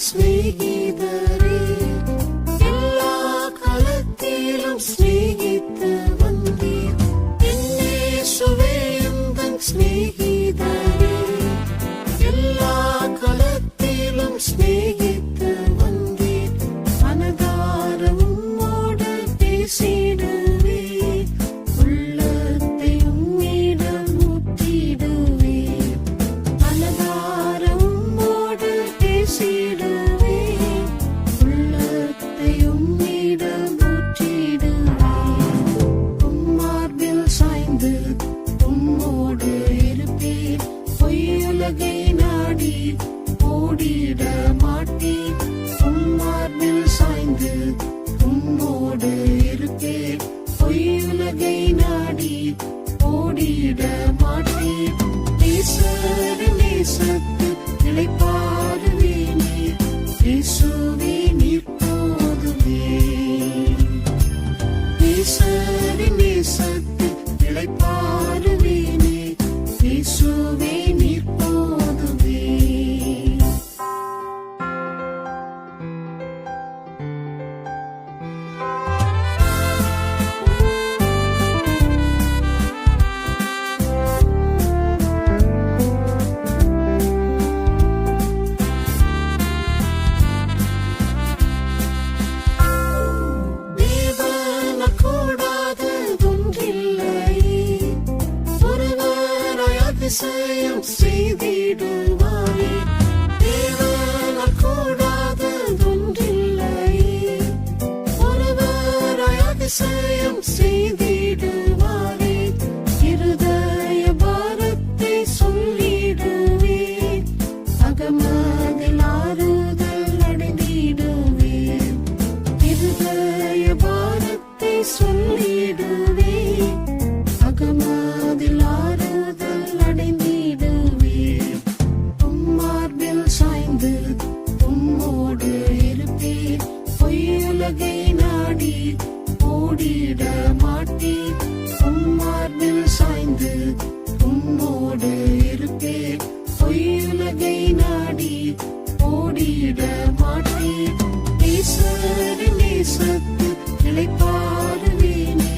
സ്നേഹിതരേ, എല്ലാ കാലത്തിലും സ്നേഹിത്ത് വന്നീർ എന്നേശുവേ എന്തൻ സ്നേഹിതരേ, എല്ലാ കാലത്തിലും സ്നേഹിത്ത് വന്നീർ മനതാരം ഉമ്മോട് பேசிடுவே உள்ளத்தை உம்மிடம் ஊற்றிடுவே மனதாரம் உம்மோடு பேசிடுவே உள்ளத்தை உம்மிடம் ஊற்றிடுவே உம்மார்பில் சாய்ந்து உம்மோடு இருப்பேன் பொய்யுலகை நாடி ஓடிட மாட்டேன் உம்மார்பில் சாய்ந்து உம்மோடு இருப்பேன் பொய்யுலகை நாடி ஓடிட மாட்டேன் ஈஸ்வரின் நேசத்து இளைப்பாறுவேனே இயேசுவே நீர் போதுமே ஈஸ்வரின் நேசத்து இளைப்பாறுவேனே இயேசுவே நீர் போதுமே அதிசயம் செய்திடுவாரே தேவனால் கூடாததொன்றில்லை ஒருவராய் அதிசயம் செய்திடுவாரே இருதய பாரத்தை சொல்லிடுவே அகமதில் ஆறுதல் அடைந்திடுவே இருதய பாரத்தை சொல்லிடுவே அகமதில் ஆறுதல் அடைந்திடுவே உம்மார்பில் சாய்ந்து உம்மோடு இருப்பேன் பொய்யுலகை நாடி ஓடிட மாட்டேன் உம்மார்பில் சாய்ந்து உம்மோடு இருப்பேன் பொய்யுலகை நாடி ஓடிட மாட்டேன் ஈஸ்வரின் நேசத்து இளைப்பாறுவேனே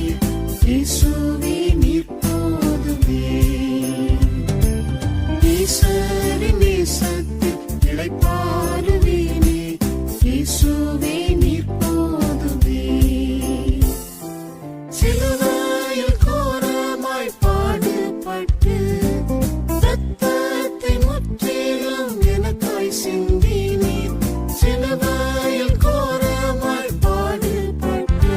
இயேசுவே நீர் போதுமே ஈஸ்வரின் நேசத்து இளைப்பாறுவேனே இயேசுவே நீர் போதுமே சிலுவையில் கோரமாய் பாடுபட்டு இரத்தத்தை முற்றிலும் எனக்காய் சிந்தினீர் சிலுவையில் கோரமாய் பாடுபட்டு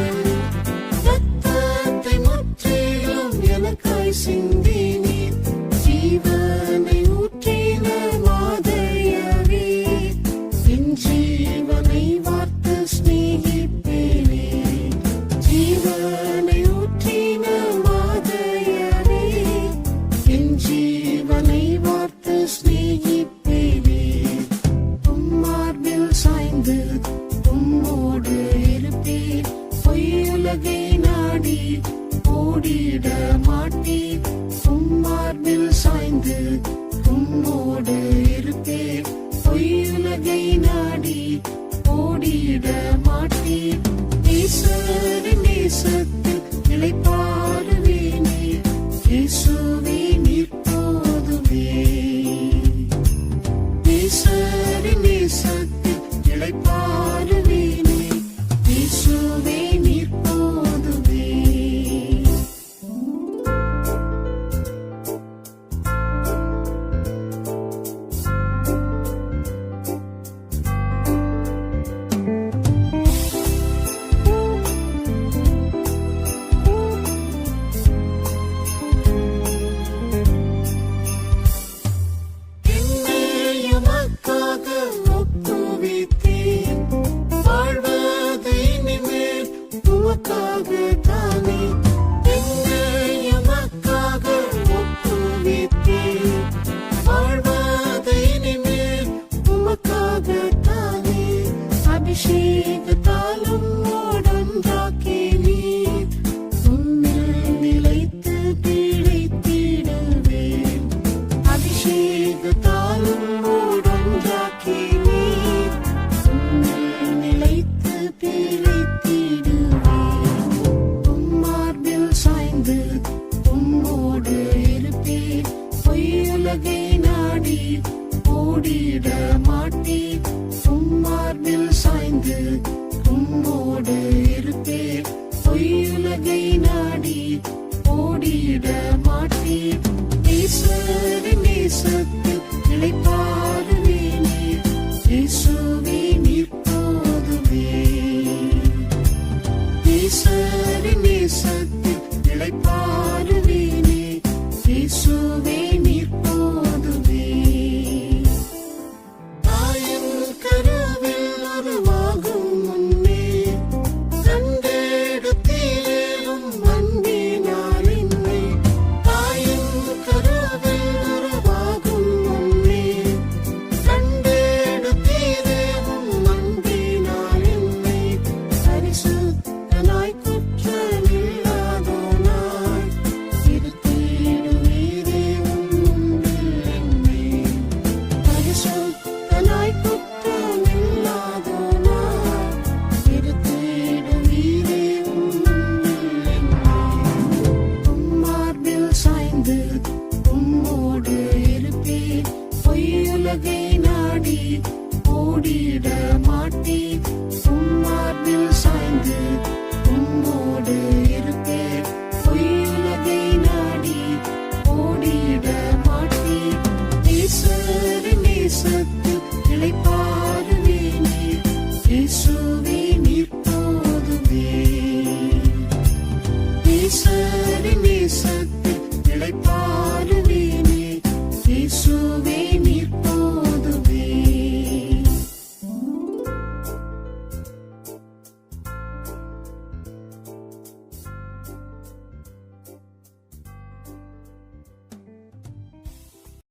இரத்தத்தை முற்றிலும் எனக்காய் சிந்தினீர் ஜீவனை ஊற்றின மாதையரே என் ஜீவனை வார்த்து ஸ்நேகிப்பேனே ஜீவனை ஊற்றின மாதையரே என் ஜீவனை வார்த்து ஸ்நேகிப்பேனே உம்மார்பில் சாய்ந்து உம்மோடு இருப்பேன் பொய்யுலகை நாடி ஓடிட மாட்டேன் உம்மார்பில் சாய்ந்து உம்மோடு இருப்பேன் பொய்யுலகை நாடி ஓடிட மாட்டேன் ஈஸ்வரின் நேசத்தில் இளைப்பாறுவேனே இயேசுவே நீர் போதுமே ஈஸ்வரின் நேசத்தில் இளைப்பாறுவேனே இயேசுவே நீர் போதுமே என்னை எமக்காக ஒப்பு ஓடிட மாட்டீர் உம்மார்பில் சாய்ந்து உம்மோடு இருப்பேன் பொய்யுலகை நாடி ஓடிட மாட்டீர் ஈஸ்வரின் நேசத்தில் இளைப்பாறுவேனே இயேசுவே நீர் போதுமே ஈஸ்வரின் நேசத்தில் இளைப்பாறுவேனே இயேசுவே நீர் போதுமே தாயின் கருவில் உருவாகும் முன்னே கண்டெடுத்தீரே உம் அன்பினால் என்னை தாயின் கருவில் உருவாகும் முன்னே கண்டெடுத்தீரே உம் அன்பினால் என்னை பரிசுத்தனாய் குற்றமில்லாதோனாய் இருத்திடுவீரே உம் அன்பில் என்னை பரிசுத்தனாய் குற்றமில்லாதோனாய் இருத்திடுவீரே உம் அன்பில் என்னை உம்மார்பில் சாய்ந்து உம்மோடு இருப்பேன் பொய்யுலகை நாடி ஓடிட மாட்டீர் உம்மார்பில் சாய்ந்து உம்மோடு இருப்பேன் பொய்யுலகை நாடி ஓடிட மாட்டீர் ஈஸ்வரின் நேசத்தில் இளைப்பாறுவேனே இயேசுவே நீர் போதுமே ஈஸ்வரின் நேசத்தில் இளைப்பாறுவேனே இயேசுவே